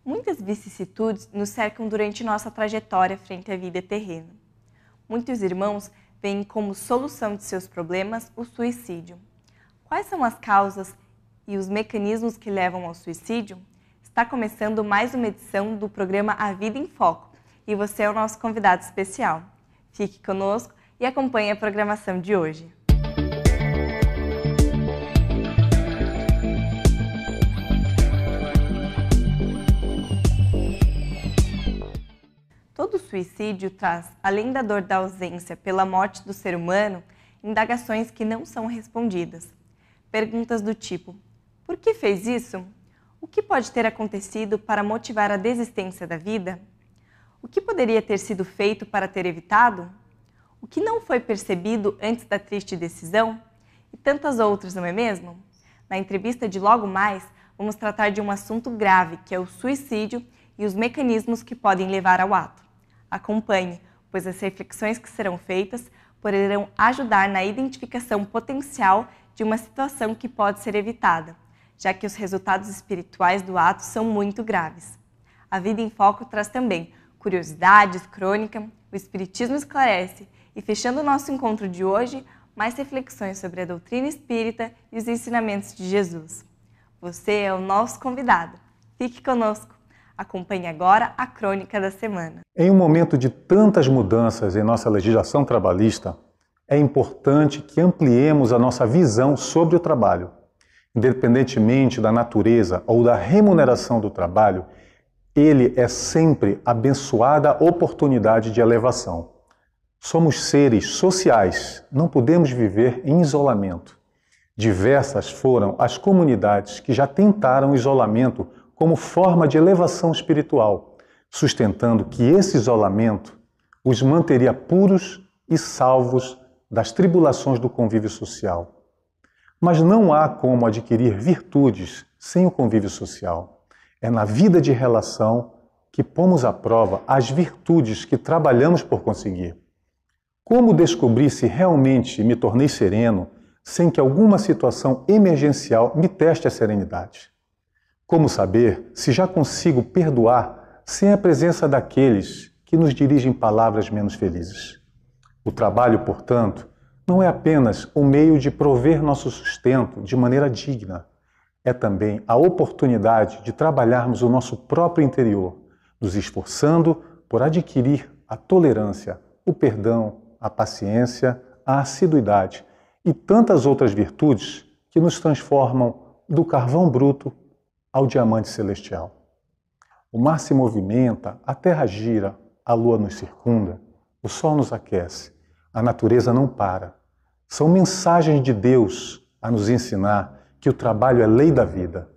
Muitas vicissitudes nos cercam durante nossa trajetória frente à vida terrena. Muitos irmãos veem como solução de seus problemas o suicídio. Quais são as causas e os mecanismos que levam ao suicídio? Está começando mais uma edição do programa A Vida em Foco e você é o nosso convidado especial. Fique conosco e acompanhe a programação de hoje. Todo suicídio traz, além da dor da ausência pela morte do ser humano, indagações que não são respondidas. Perguntas do tipo: por que fez isso? O que pode ter acontecido para motivar a desistência da vida? O que poderia ter sido feito para ter evitado? O que não foi percebido antes da triste decisão? E tantas outras, não é mesmo? Na entrevista de logo mais, vamos tratar de um assunto grave, que é o suicídio e os mecanismos que podem levar ao ato. Acompanhe, pois as reflexões que serão feitas poderão ajudar na identificação potencial de uma situação que pode ser evitada, já que os resultados espirituais do ato são muito graves. A Vida em Foco traz também curiosidades, crônica, o Espiritismo esclarece e, fechando o nosso encontro de hoje, mais reflexões sobre a doutrina espírita e os ensinamentos de Jesus. Você é o nosso convidado. Fique conosco. Acompanhe agora a crônica da semana. Em um momento de tantas mudanças em nossa legislação trabalhista, é importante que ampliemos a nossa visão sobre o trabalho. Independentemente da natureza ou da remuneração do trabalho, ele é sempre abençoada oportunidade de elevação. Somos seres sociais, não podemos viver em isolamento. Diversas foram as comunidades que já tentaram o isolamento como forma de elevação espiritual, sustentando que esse isolamento os manteria puros e salvos das tribulações do convívio social. Mas não há como adquirir virtudes sem o convívio social. É na vida de relação que pomos à prova as virtudes que trabalhamos por conseguir. Como descobrir se realmente me tornei sereno sem que alguma situação emergencial me teste a serenidade? Como saber se já consigo perdoar sem a presença daqueles que nos dirigem palavras menos felizes? O trabalho, portanto, não é apenas o meio de prover nosso sustento de maneira digna. É também a oportunidade de trabalharmos o nosso próprio interior, nos esforçando por adquirir a tolerância, o perdão, a paciência, a assiduidade e tantas outras virtudes que nos transformam do carvão bruto ao diamante celestial. O mar se movimenta, a terra gira, a lua nos circunda, o sol nos aquece, a natureza não para. São mensagens de Deus a nos ensinar que o trabalho é lei da vida.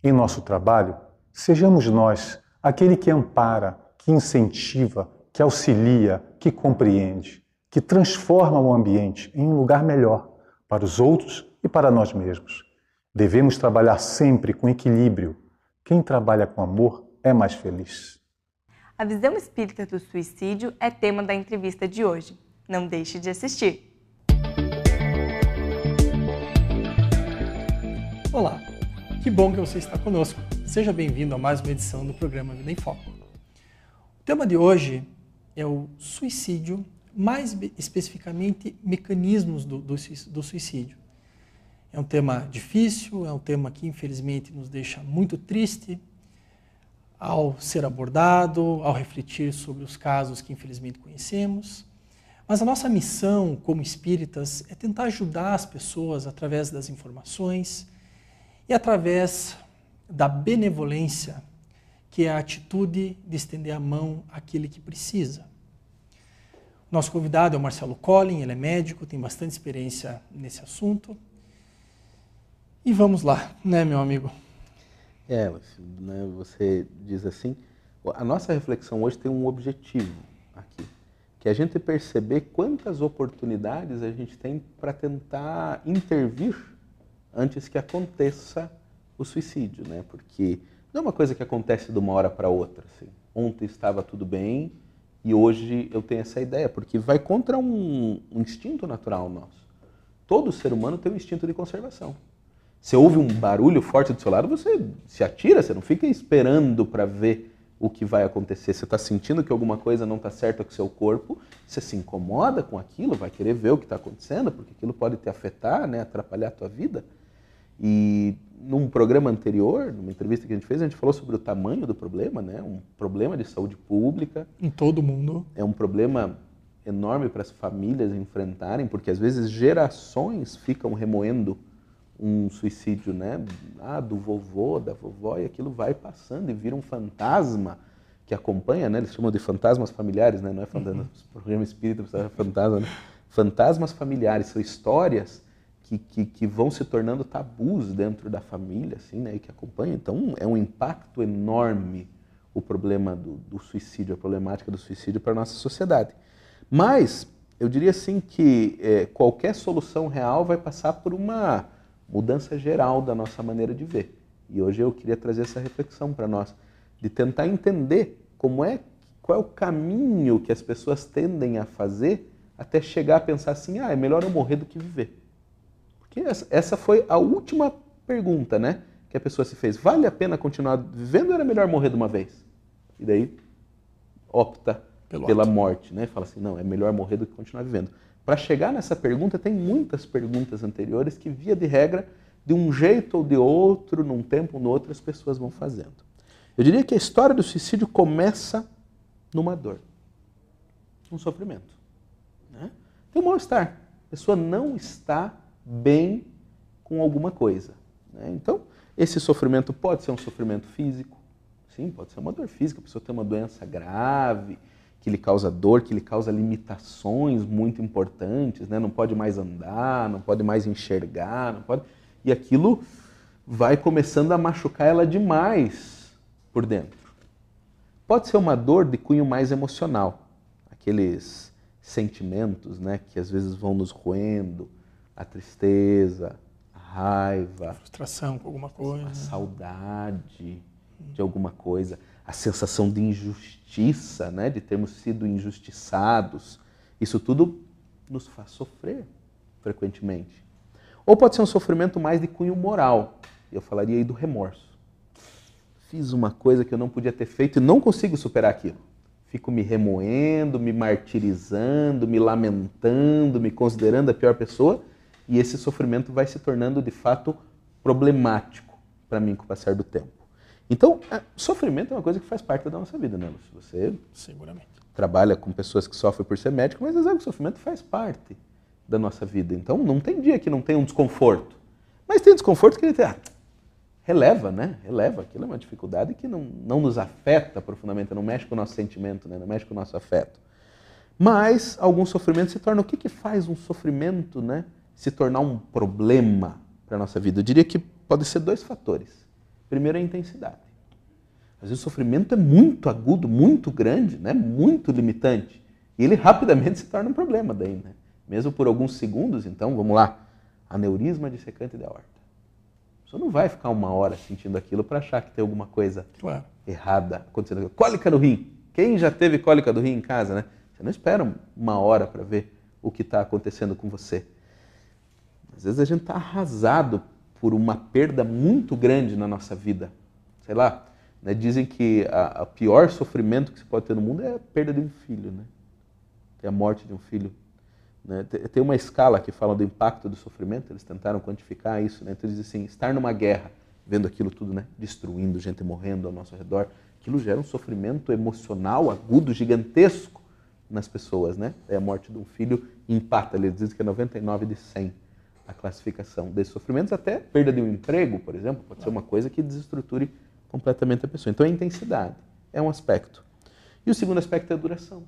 Em nosso trabalho, sejamos nós aquele que ampara, que incentiva, que auxilia, que compreende, que transforma o ambiente em um lugar melhor para os outros e para nós mesmos. Devemos trabalhar sempre com equilíbrio. Quem trabalha com amor é mais feliz. A visão espírita do suicídio é tema da entrevista de hoje. Não deixe de assistir. Olá, que bom que você está conosco. Seja bem-vindo a mais uma edição do programa Vida em Foco. O tema de hoje é o suicídio, mais especificamente mecanismos do suicídio. É um tema difícil, é um tema que infelizmente nos deixa muito triste ao ser abordado, ao refletir sobre os casos que infelizmente conhecemos. Mas a nossa missão como espíritas é tentar ajudar as pessoas através das informações e através da benevolência, que é a atitude de estender a mão àquele que precisa. Nosso convidado é o Marcelo Collin, ele é médico, tem bastante experiência nesse assunto. E vamos lá, né, meu amigo? Você diz assim, a nossa reflexão hoje tem um objetivo aqui, que é a gente perceber quantas oportunidades a gente tem para tentar intervir antes que aconteça o suicídio, né? Porque não é uma coisa que acontece de uma hora para outra, assim. Ontem estava tudo bem e hoje eu tenho essa ideia, porque vai contra um instinto natural nosso. Todo ser humano tem um instinto de conservação. Você ouve um barulho forte do seu lado, você se atira, você não fica esperando para ver o que vai acontecer. Você está sentindo que alguma coisa não está certa com o seu corpo, você se incomoda com aquilo, vai querer ver o que está acontecendo, porque aquilo pode te afetar, né, atrapalhar a tua vida. E num programa anterior, numa entrevista que a gente falou sobre o tamanho do problema, né, um problema de saúde pública. Em todo mundo. É um problema enorme para as famílias enfrentarem, porque às vezes gerações ficam remoendo um suicídio, né? Do vovô, da vovó, e aquilo vai passando e vira um fantasma que acompanha, né? Eles chamam de fantasmas familiares, né? Não é fantasma, programa espírita, é fantasma, né? Fantasmas familiares, são histórias que vão se tornando tabus dentro da família, assim, né? E que acompanham. Então, é um impacto enorme o problema do suicídio, a problemática do suicídio para a nossa sociedade. Mas, eu diria assim que qualquer solução real vai passar por uma mudança geral da nossa maneira de ver. E hoje eu queria trazer essa reflexão para nós, de tentar entender qual é o caminho que as pessoas tendem a fazer até chegar a pensar assim, é melhor eu morrer do que viver. Porque essa foi a última pergunta, né, que a pessoa se fez. Vale a pena continuar vivendo ou era melhor morrer de uma vez? E daí opta pela morte, né? Fala assim, não, é melhor morrer do que continuar vivendo. Para chegar nessa pergunta, tem muitas perguntas anteriores que, via de regra, de um jeito ou de outro, num tempo ou no outro, as pessoas vão fazendo. Eu diria que a história do suicídio começa numa dor, num sofrimento, né? Tem um mal-estar. A pessoa não está bem com alguma coisa, né? Então, esse sofrimento pode ser um sofrimento físico, sim, pode ser uma dor física, a pessoa tem uma doença grave, que lhe causa dor, que lhe causa limitações muito importantes, né? Não pode mais andar, não pode mais enxergar, não pode... E aquilo vai começando a machucar ela demais por dentro. Pode ser uma dor de cunho mais emocional, aqueles sentimentos, né, que às vezes vão nos roendo, a tristeza, a raiva, a frustração com alguma coisa, a saudade de alguma coisa, a sensação de injustiça, né, de termos sido injustiçados. Isso tudo nos faz sofrer frequentemente. Ou pode ser um sofrimento mais de cunho moral. Eu falaria aí do remorso. Fiz uma coisa que eu não podia ter feito e não consigo superar aquilo. Fico me remoendo, me martirizando, me lamentando, me considerando a pior pessoa, e esse sofrimento vai se tornando de fato problemático para mim com o passar do tempo. Então, sofrimento é uma coisa que faz parte da nossa vida, né, Lúcio? Você seguramente trabalha com pessoas que sofrem por ser médico, mas o sofrimento faz parte da nossa vida. Então, não tem dia que não tenha um desconforto. Mas tem desconforto que a gente releva, né? Releva. Aquilo é uma dificuldade que não nos afeta profundamente, não mexe com o nosso sentimento, né? Não mexe com o nosso afeto. Mas algum sofrimento se torna... O que faz um sofrimento, né, se tornar um problema para a nossa vida? Eu diria que pode ser 2 fatores. Primeiro é a intensidade. Às vezes o sofrimento é muito agudo, muito grande, né? Muito limitante. E ele rapidamente se torna um problema daí, né? Mesmo por alguns segundos. Então, vamos lá. Aneurisma dissecante de aorta. A pessoa não vai ficar 1 hora sentindo aquilo para achar que tem alguma coisa errada acontecendo. Cólica no rim. Quem já teve cólica do rim em casa, né? Você não espera 1 hora para ver o que está acontecendo com você. Às vezes a gente está arrasado por uma perda muito grande na nossa vida. Sei lá, né? Dizem que o pior sofrimento que se pode ter no mundo é a perda de um filho, né? É a morte de um filho. Né? Tem uma escala que fala do impacto do sofrimento, eles tentaram quantificar isso, né? Então eles dizem assim, estar numa guerra, vendo aquilo tudo, né, destruindo, gente morrendo ao nosso redor, aquilo gera um sofrimento emocional agudo, gigantesco nas pessoas, né? A morte de um filho empata, eles dizem que é 99 de 100 a classificação desses sofrimentos, até perda de um emprego, por exemplo, pode ser uma coisa que desestruture completamente a pessoa. Então a intensidade é um aspecto. E o segundo aspecto é a duração.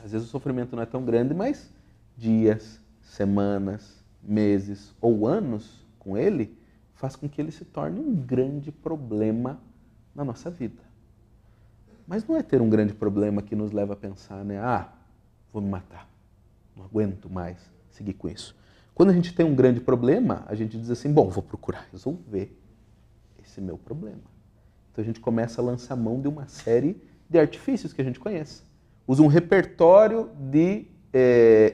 Às vezes o sofrimento não é tão grande, mas dias, semanas, meses ou anos com ele faz com que ele se torne um grande problema na nossa vida. Mas não é ter um grande problema que nos leva a pensar, né? Vou me matar, não aguento mais seguir com isso. Quando a gente tem um grande problema, a gente diz assim, bom, vou procurar resolver esse meu problema. Então a gente começa a lançar mão de uma série de artifícios que a gente conhece. Usa um repertório de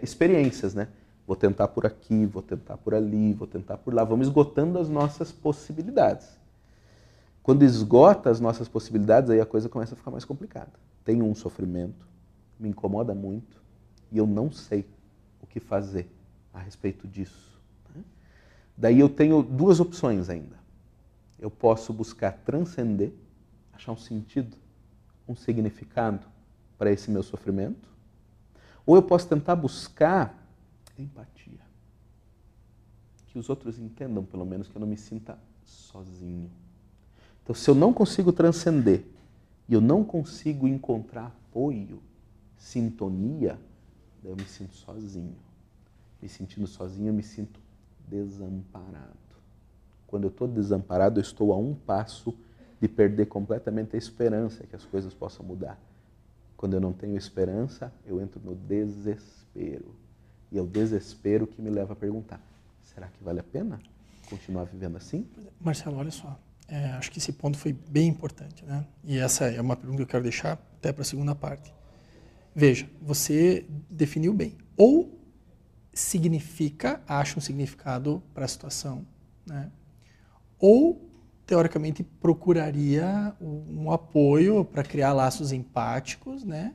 experiências, né? Vou tentar por aqui, vou tentar por ali, vou tentar por lá. Vamos esgotando as nossas possibilidades. Quando esgota as nossas possibilidades, aí a coisa começa a ficar mais complicada. Tenho um sofrimento, me incomoda muito e eu não sei o que fazer a respeito disso. Daí eu tenho duas opções ainda. Eu posso buscar transcender, achar um sentido, um significado para esse meu sofrimento, ou eu posso tentar buscar empatia. Que os outros entendam, pelo menos, que eu não me sinta sozinho. Então, se eu não consigo transcender e eu não consigo encontrar apoio, sintonia, daí eu me sinto sozinho. Me sentindo sozinho, eu me sinto desamparado. Quando eu estou desamparado, eu estou a um passo de perder completamente a esperança que as coisas possam mudar. Quando eu não tenho esperança, eu entro no desespero. E é o desespero que me leva a perguntar, será que vale a pena continuar vivendo assim? Marcelo, olha só, acho que esse ponto foi bem importante, né? E essa é uma pergunta que eu quero deixar até para a segunda parte. Veja, você definiu bem. Ou acha um significado para a situação, né? Ou, teoricamente, procuraria um apoio para criar laços empáticos, né?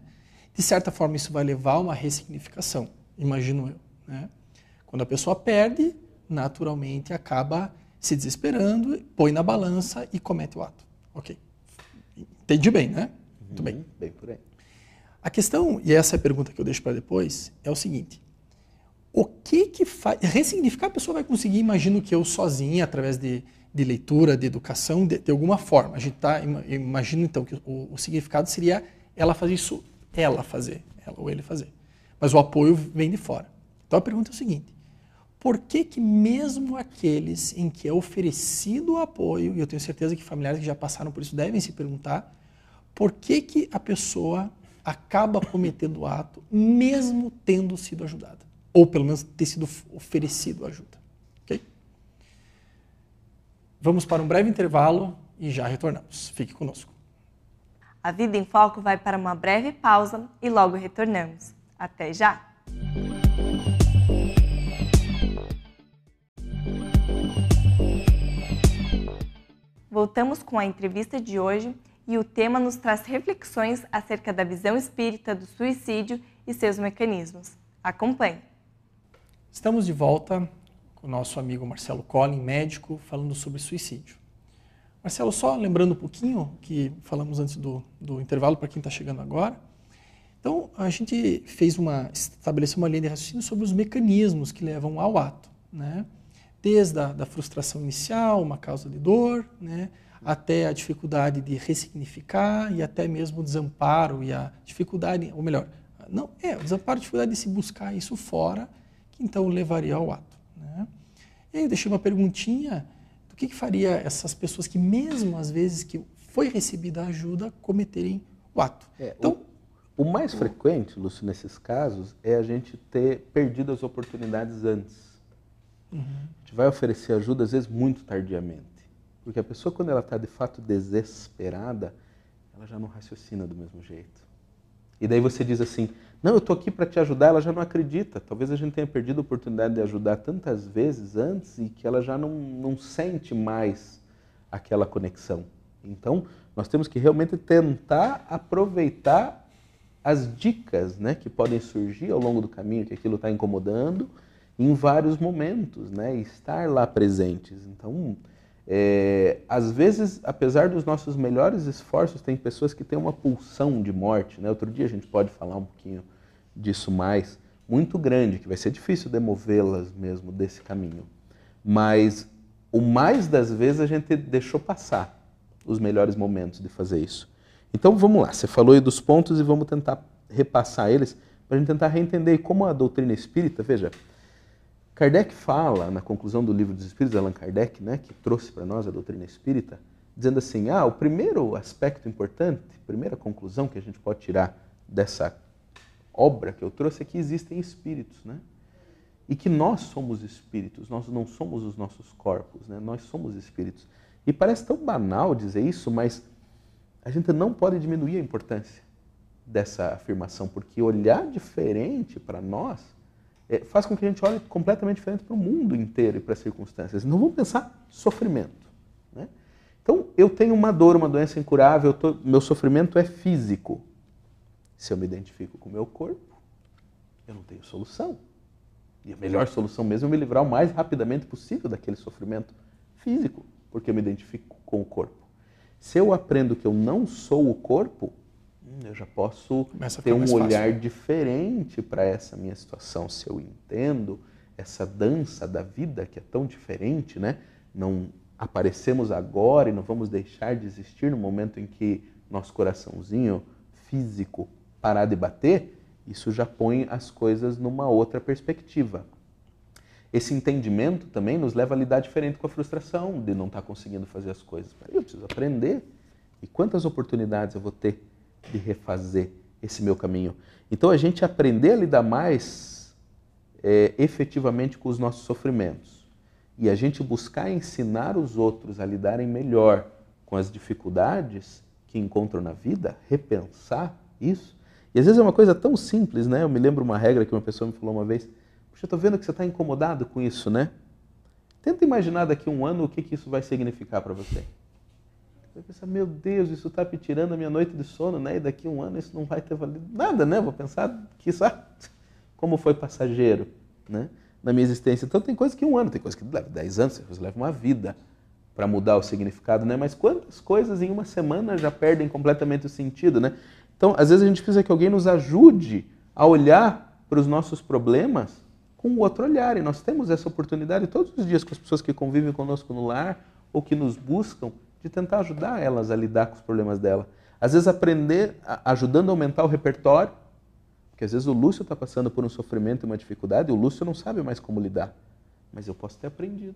De certa forma, isso vai levar a uma ressignificação, imagino eu, né? Quando a pessoa perde, naturalmente acaba se desesperando, põe na balança e comete o ato. Ok. Entendi bem, né? Muito bem. Bem por aí. A questão, e essa é a pergunta que eu deixo para depois, é o seguinte. O que faz... Ressignificar a pessoa vai conseguir, imagino que eu sozinha, através de leitura, de educação, de alguma forma. A gente imagino então que o significado seria ela fazer isso, ela ou ele fazer. Mas o apoio vem de fora. Então a pergunta é o seguinte, por que mesmo aqueles em que é oferecido o apoio, e eu tenho certeza que familiares que já passaram por isso devem se perguntar, por que a pessoa acaba cometendo o ato mesmo tendo sido ajudada? Ou pelo menos ter sido oferecido ajuda. Okay? Vamos para um breve intervalo e já retornamos. Fique conosco. A Vida em Foco vai para uma breve pausa e logo retornamos. Até já! Voltamos com a entrevista de hoje e o tema nos traz reflexões acerca da visão espírita do suicídio e seus mecanismos. Acompanhe! Estamos de volta com o nosso amigo Marcelo Collin, médico, falando sobre suicídio. Marcelo, só lembrando um pouquinho que falamos antes do intervalo para quem está chegando agora. Então, a gente estabeleceu uma linha de raciocínio sobre os mecanismos que levam ao ato, né? Desde a frustração inicial, uma causa de dor, né? Até a dificuldade de ressignificar e até mesmo o desamparo e a dificuldade, ou melhor, o desamparo e a dificuldade de se buscar isso fora, que então levaria ao ato, né? E aí eu deixei uma perguntinha do que faria essas pessoas que mesmo às vezes que foi recebida a ajuda cometerem o ato. Então, o mais frequente, Lúcio, nesses casos é a gente ter perdido as oportunidades antes. A gente vai oferecer ajuda às vezes muito tardiamente, porque a pessoa quando ela está de fato desesperada, ela já não raciocina do mesmo jeito. E daí você diz assim, não, eu estou aqui para te ajudar, ela já não acredita. Talvez a gente tenha perdido a oportunidade de ajudar tantas vezes antes e que ela já não sente mais aquela conexão. Então, nós temos que realmente tentar aproveitar as dicas, né, que podem surgir ao longo do caminho, que aquilo está incomodando, em vários momentos, né, e estar lá presentes. Então, às vezes, apesar dos nossos melhores esforços, tem pessoas que têm uma pulsão de morte, né? Outro dia a gente pode falar um pouquinho disso mais, muito grande, que vai ser difícil demovê-las mesmo desse caminho. Mas, o mais das vezes, a gente deixou passar os melhores momentos de fazer isso. Então, vamos lá. Você falou aí dos pontos e vamos tentar repassar eles para a gente tentar reentender como a doutrina espírita, veja, Kardec fala, na conclusão do Livro dos Espíritos, Allan Kardec, né, que trouxe para nós a doutrina espírita, dizendo assim, o primeiro aspecto importante, a primeira conclusão que a gente pode tirar dessa obra que eu trouxe é que existem espíritos, né? E que nós somos espíritos, nós não somos os nossos corpos, né? Nós somos espíritos. E parece tão banal dizer isso, mas a gente não pode diminuir a importância dessa afirmação, porque olhar diferente para nós faz com que a gente olhe completamente diferente para o mundo inteiro e para as circunstâncias. Não vamos pensar sofrimento, né? Então, eu tenho uma dor, uma doença incurável, meu sofrimento é físico. Se eu me identifico com o meu corpo, eu não tenho solução. E a melhor solução mesmo é me livrar o mais rapidamente possível daquele sofrimento físico, porque eu me identifico com o corpo. Se eu aprendo que eu não sou o corpo, eu já posso ter um olhar diferente para essa minha situação. Se eu entendo essa dança da vida que é tão diferente, né? Não aparecemos agora e não vamos deixar de existir no momento em que nosso coraçãozinho físico parar de bater, isso já põe as coisas numa outra perspectiva. Esse entendimento também nos leva a lidar diferente com a frustração de não estar conseguindo fazer as coisas. Eu preciso aprender. E quantas oportunidades eu vou ter de refazer esse meu caminho? Então, a gente aprender a lidar mais efetivamente com os nossos sofrimentos e a gente buscar ensinar os outros a lidarem melhor com as dificuldades que encontram na vida, repensar isso. E às vezes é uma coisa tão simples, né? Eu me lembro uma regra que uma pessoa me falou uma vez: puxa, eu estou vendo que você está incomodado com isso, né? Tenta imaginar daqui a um ano o que isso vai significar para você. Você vai pensar, meu Deus, isso está me tirando a minha noite de sono, né? E daqui a um ano isso não vai ter valido nada, né? Vou pensar que isso, como foi passageiro, né? Na minha existência. Então tem coisas que um ano, tem coisas que levam 10 anos, tem coisas que levam uma vida para mudar o significado, né? Mas quantas coisas em uma semana já perdem completamente o sentido, né? Então, às vezes a gente precisa que alguém nos ajude a olhar para os nossos problemas com um outro olhar. E nós temos essa oportunidade todos os dias com as pessoas que convivem conosco no lar ou que nos buscam, de tentar ajudar elas a lidar com os problemas dela. Às vezes aprender, ajudando a aumentar o repertório, porque às vezes o Lúcio está passando por um sofrimento e uma dificuldade e o Lúcio não sabe mais como lidar. Mas eu posso ter aprendido.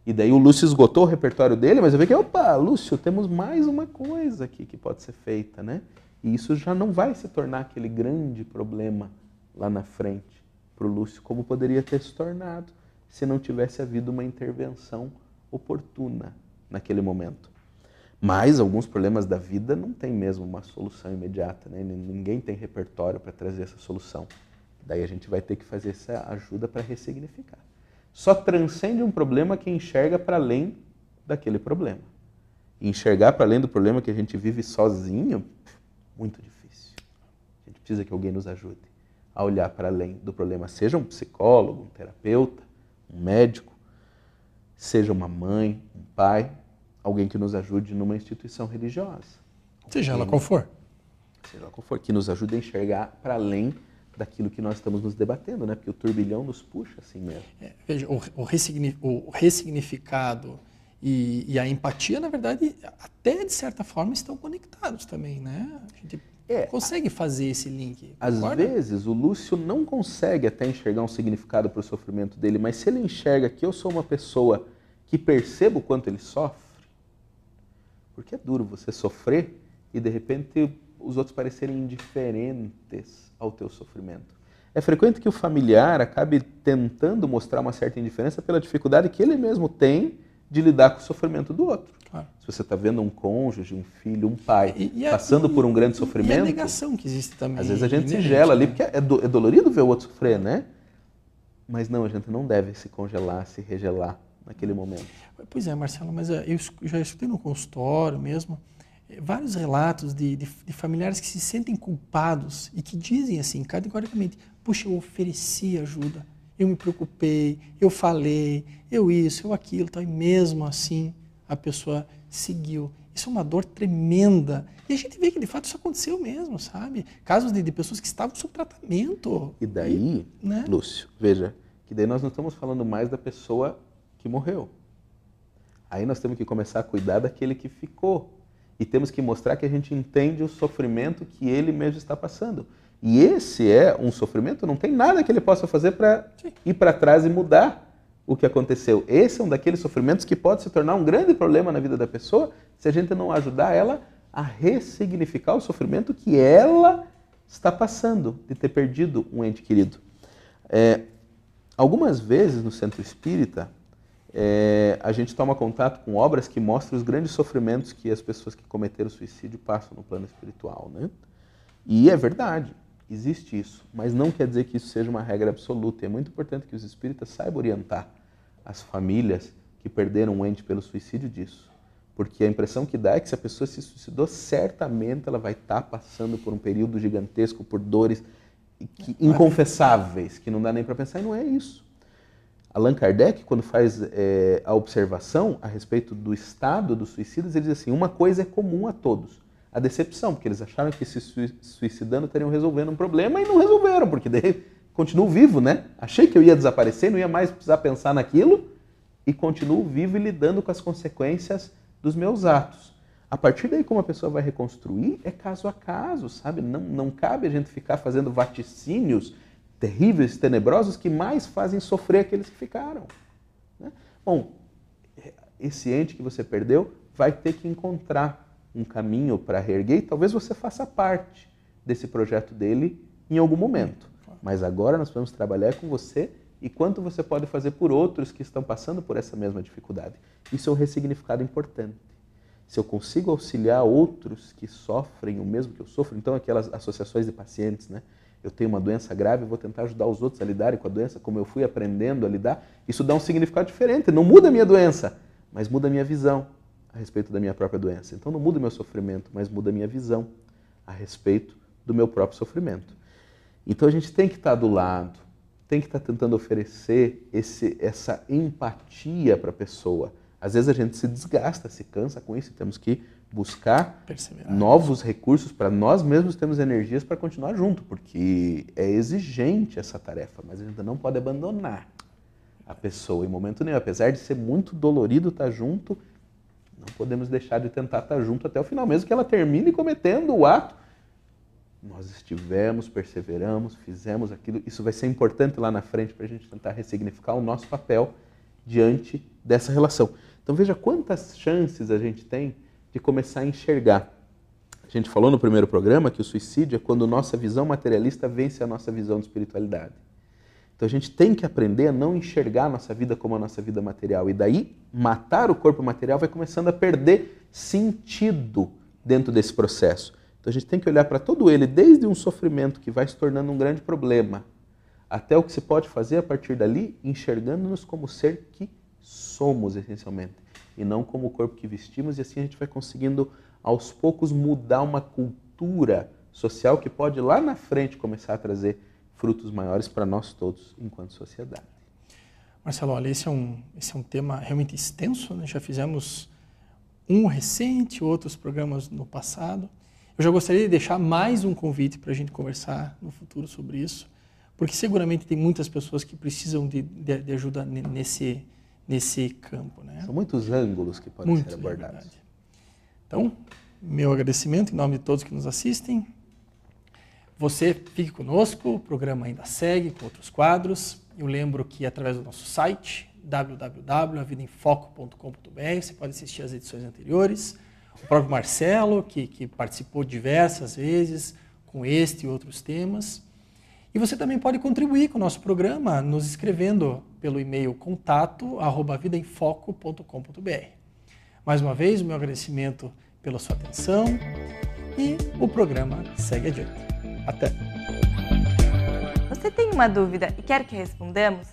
E daí o Lúcio esgotou o repertório dele, mas eu vejo que, opa, Lúcio, temos mais uma coisa aqui que pode ser feita, né? E isso já não vai se tornar aquele grande problema lá na frente para o Lúcio, como poderia ter se tornado se não tivesse havido uma intervenção oportuna naquele momento. Mas alguns problemas da vida não tem mesmo uma solução imediata, né? Ninguém tem repertório para trazer essa solução. Daí a gente vai ter que fazer essa ajuda para ressignificar. Só transcende um problema quem enxerga para além daquele problema. E enxergar para além do problema que a gente vive sozinho, muito difícil. A gente precisa que alguém nos ajude a olhar para além do problema. Seja um psicólogo, um terapeuta, um médico, seja uma mãe, um pai, alguém que nos ajude numa instituição religiosa. Seja ela qual for. Seja ela qual for, que nos ajude a enxergar para além daquilo que nós estamos nos debatendo, né? Porque o turbilhão nos puxa assim mesmo. Veja, o ressignificado e a empatia, na verdade, até de certa forma estão conectados também, né? A gente consegue fazer esse link. Às vezes o Lúcio não consegue até enxergar um significado para o sofrimento dele, mas se ele enxerga que eu sou uma pessoa que percebo o quanto ele sofre, porque é duro você sofrer e de repente os outros parecerem indiferentes ao teu sofrimento. É frequente que o familiar acabe tentando mostrar uma certa indiferença pela dificuldade que ele mesmo tem de lidar com o sofrimento do outro. Claro. Se você está vendo um cônjuge, um filho, um pai passando por um grande sofrimento... E a negação que existe também. Às vezes a gente se gela ali, porque é dolorido ver o outro sofrer, né? Mas não, a gente não deve se congelar, se regelar naquele momento. Pois é, Marcelo, mas eu já escutei no consultório mesmo vários relatos de familiares que se sentem culpados e que dizem assim, categoricamente, puxa, eu ofereci ajuda, eu me preocupei, eu falei, eu isso, eu aquilo, tal, e mesmo assim a pessoa seguiu. Isso é uma dor tremenda. E a gente vê que de fato isso aconteceu mesmo, sabe? Casos de pessoas que estavam sob tratamento. E daí, né? Lúcio, veja, que daí nós não estamos falando mais da pessoa que morreu. Aí nós temos que começar a cuidar daquele que ficou. E temos que mostrar que a gente entende o sofrimento que ele mesmo está passando. E esse é um sofrimento, não tem nada que ele possa fazer para ir para trás e mudar o que aconteceu. Esse é um daqueles sofrimentos que pode se tornar um grande problema na vida da pessoa se a gente não ajudar ela a ressignificar o sofrimento que ela está passando de ter perdido um ente querido. Algumas vezes no centro espírita, a gente toma contato com obras que mostram os grandes sofrimentos que as pessoas que cometeram suicídio passam no plano espiritual, né? E é verdade. Existe isso, mas não quer dizer que isso seja uma regra absoluta. É muito importante que os espíritas saibam orientar as famílias que perderam um ente pelo suicídio disso. Porque a impressão que dá é que se a pessoa se suicidou, certamente ela vai estar passando por um período gigantesco, por dores inconfessáveis, que não dá nem para pensar, e não é isso. Allan Kardec, quando faz a observação a respeito do estado dos suicidas, ele diz assim, uma coisa é comum a todos, a decepção, porque eles acharam que se suicidando estariam resolvendo um problema e não resolveram, porque daí continuo vivo, né? Achei que eu ia desaparecer, não ia mais precisar pensar naquilo e continuo vivo e lidando com as consequências dos meus atos. A partir daí, como a pessoa vai reconstruir, é caso a caso, sabe? Não cabe a gente ficar fazendo vaticínios terríveis, tenebrosos, que mais fazem sofrer aqueles que ficaram, né? Bom, esse ente que você perdeu vai ter que encontrar um caminho para reerguer e talvez você faça parte desse projeto dele em algum momento. Mas agora nós vamos trabalhar com você e quanto você pode fazer por outros que estão passando por essa mesma dificuldade. Isso é um ressignificado importante. Se eu consigo auxiliar outros que sofrem o mesmo que eu sofro, então aquelas associações de pacientes, né? Eu tenho uma doença grave, eu vou tentar ajudar os outros a lidarem com a doença como eu fui aprendendo a lidar. Isso dá um significado diferente. Não muda a minha doença, mas muda a minha visão a respeito da minha própria doença. Então não muda o meu sofrimento, mas muda a minha visão a respeito do meu próprio sofrimento. Então a gente tem que estar do lado, tem que estar tentando oferecer essa empatia para a pessoa. Às vezes a gente se desgasta, se cansa com isso e temos que buscar novos recursos para nós mesmos termos energias para continuar junto, porque é exigente essa tarefa, mas a gente não pode abandonar a pessoa em momento nenhum. Apesar de ser muito dolorido estar junto, não podemos deixar de tentar estar junto até o final, mesmo que ela termine cometendo o ato. Nós estivemos, perseveramos, fizemos aquilo. Isso vai ser importante lá na frente para a gente tentar ressignificar o nosso papel diante dessa relação. Então veja quantas chances a gente tem de começar a enxergar. A gente falou no primeiro programa que o suicídio é quando nossa visão materialista vence a nossa visão de espiritualidade. Então a gente tem que aprender a não enxergar a nossa vida como a nossa vida material. E daí, matar o corpo material vai começando a perder sentido dentro desse processo. Então a gente tem que olhar para todo ele, desde um sofrimento que vai se tornando um grande problema, até o que se pode fazer a partir dali, enxergando-nos como ser que somos essencialmente, e não como o corpo que vestimos, e assim a gente vai conseguindo aos poucos mudar uma cultura social que pode lá na frente começar a trazer frutos maiores para nós todos enquanto sociedade. Marcelo, olha, esse é um tema realmente extenso, né? Já fizemos um recente, outros programas no passado. Eu já gostaria de deixar mais um convite para a gente conversar no futuro sobre isso, porque seguramente tem muitas pessoas que precisam de ajuda nesse campo, né? São muitos ângulos que podem ser abordados. Então, meu agradecimento em nome de todos que nos assistem. Você fique conosco, o programa ainda segue com outros quadros. Eu lembro que através do nosso site, www.avidaemfoco.com.br, você pode assistir às edições anteriores. O próprio Marcelo, que participou diversas vezes com este e outros temas. E você também pode contribuir com o nosso programa nos escrevendo pelo e-mail contato@avidaemfoco.com.br. Mais uma vez, o meu agradecimento pela sua atenção e o programa segue adiante. Até! Você tem uma dúvida e quer que respondamos?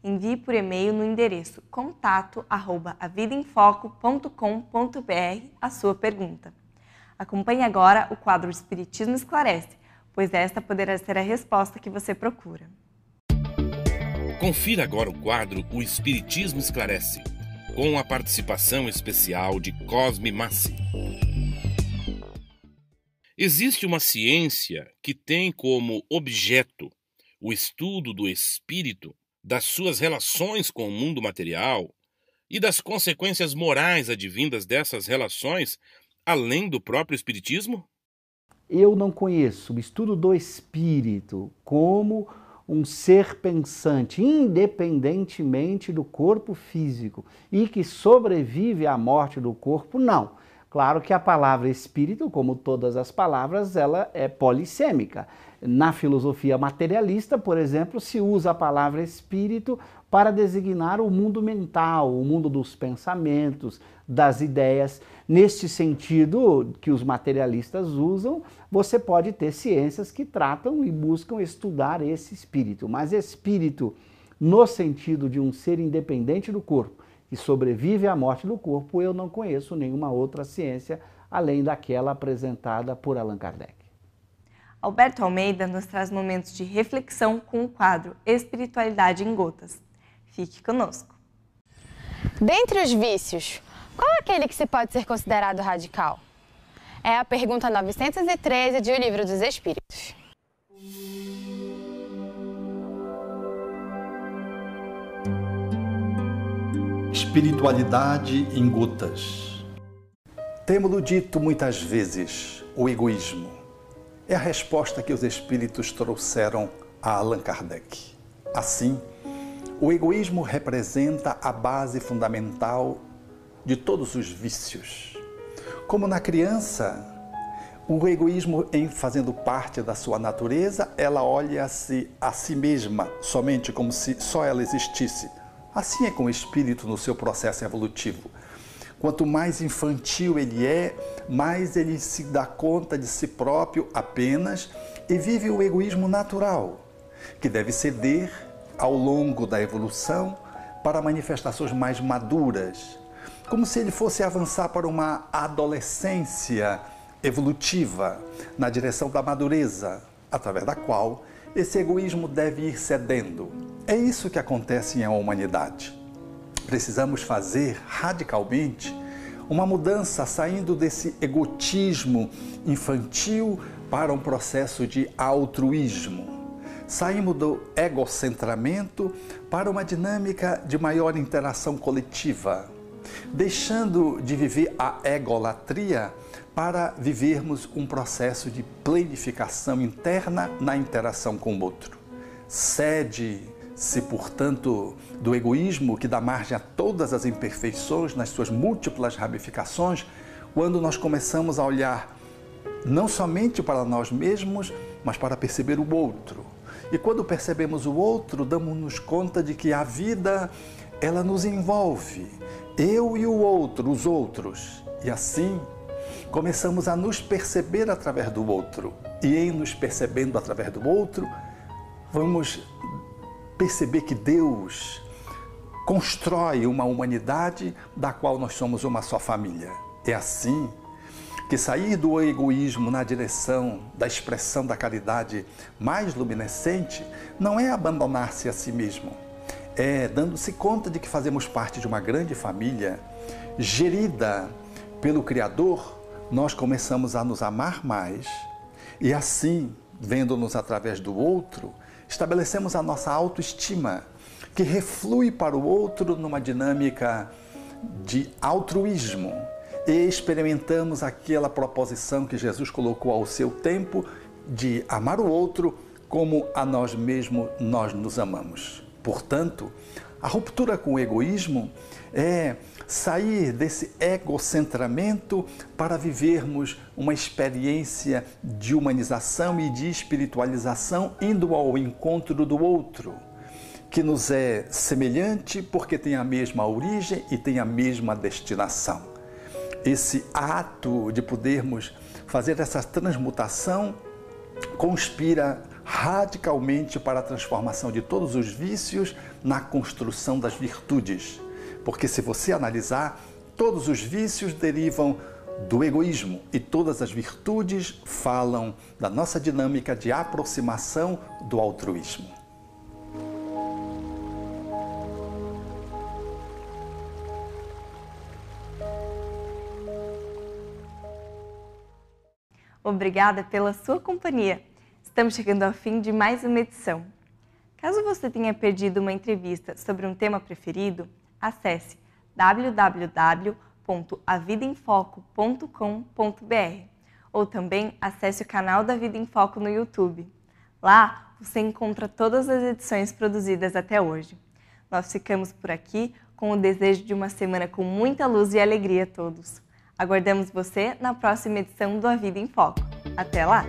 Envie por e-mail no endereço contato@avidaemfoco.com.br a sua pergunta. Acompanhe agora o quadro Espiritismo Esclarece, pois esta poderá ser a resposta que você procura. Confira agora o quadro O Espiritismo Esclarece, com a participação especial de Cosme Massi. Existe uma ciência que tem como objeto o estudo do espírito, das suas relações com o mundo material e das consequências morais advindas dessas relações, além do próprio espiritismo? Eu não conheço o estudo do espírito como um ser pensante, independentemente do corpo físico, e que sobrevive à morte do corpo, não. Claro que a palavra espírito, como todas as palavras, ela é polissêmica. Na filosofia materialista, por exemplo, se usa a palavra espírito para designar o mundo mental, o mundo dos pensamentos, das ideias. Neste sentido que os materialistas usam, você pode ter ciências que tratam e buscam estudar esse espírito. Mas espírito, no sentido de um ser independente do corpo, que sobrevive à morte do corpo, eu não conheço nenhuma outra ciência além daquela apresentada por Allan Kardec. Alberto Almeida nos traz momentos de reflexão com o quadro Espiritualidade em Gotas. Fique conosco. Dentre os vícios, qual é aquele que se pode ser considerado radical? É a pergunta 913 de O Livro dos Espíritos. Espiritualidade em gotas. Temo-lo dito muitas vezes, o egoísmo. É a resposta que os espíritos trouxeram a Allan Kardec. Assim, o egoísmo representa a base fundamental de todos os vícios. Como na criança, o egoísmo, em fazendo parte da sua natureza, ela olha-se a si mesma somente como se só ela existisse. Assim é com o espírito no seu processo evolutivo. Quanto mais infantil ele é, mais ele se dá conta de si próprio apenas e vive o egoísmo natural, que deve ceder ao longo da evolução para manifestações mais maduras, como se ele fosse avançar para uma adolescência evolutiva na direção da madureza, através da qual esse egoísmo deve ir cedendo. É isso que acontece em a humanidade. Precisamos fazer radicalmente uma mudança saindo desse egotismo infantil para um processo de altruísmo. Saímos do egocentramento para uma dinâmica de maior interação coletiva, deixando de viver a egolatria para vivermos um processo de planificação interna na interação com o outro. Cede-se, portanto, do egoísmo que dá margem a todas as imperfeições nas suas múltiplas ramificações, quando nós começamos a olhar não somente para nós mesmos, mas para perceber o outro. E quando percebemos o outro, damos-nos conta de que a vida, ela nos envolve, eu e o outro, os outros. E assim, começamos a nos perceber através do outro. E em nos percebendo através do outro, vamos perceber que Deus constrói uma humanidade da qual nós somos uma só família. É assim que sair do egoísmo na direção da expressão da caridade mais luminescente não é abandonar-se a si mesmo, é dando-se conta de que fazemos parte de uma grande família gerida pelo Criador. Nós começamos a nos amar mais e assim, vendo-nos através do outro, estabelecemos a nossa autoestima, que reflui para o outro numa dinâmica de altruísmo e experimentamos aquela proposição que Jesus colocou ao seu tempo de amar o outro como a nós mesmos nós nos amamos. Portanto, a ruptura com o egoísmo é sair desse egocentramento para vivermos uma experiência de humanização e de espiritualização, indo ao encontro do outro, que nos é semelhante porque tem a mesma origem e tem a mesma destinação. Esse ato de podermos fazer essa transmutação conspira radicalmente para a transformação de todos os vícios na construção das virtudes. Porque se você analisar, todos os vícios derivam do egoísmo e todas as virtudes falam da nossa dinâmica de aproximação do altruísmo. Obrigada pela sua companhia. Estamos chegando ao fim de mais uma edição. Caso você tenha perdido uma entrevista sobre um tema preferido, acesse www.avidaemfoco.com.br ou também acesse o canal da Vida em Foco no YouTube. Lá você encontra todas as edições produzidas até hoje. Nós ficamos por aqui com o desejo de uma semana com muita luz e alegria a todos. Aguardamos você na próxima edição do A Vida em Foco. Até lá!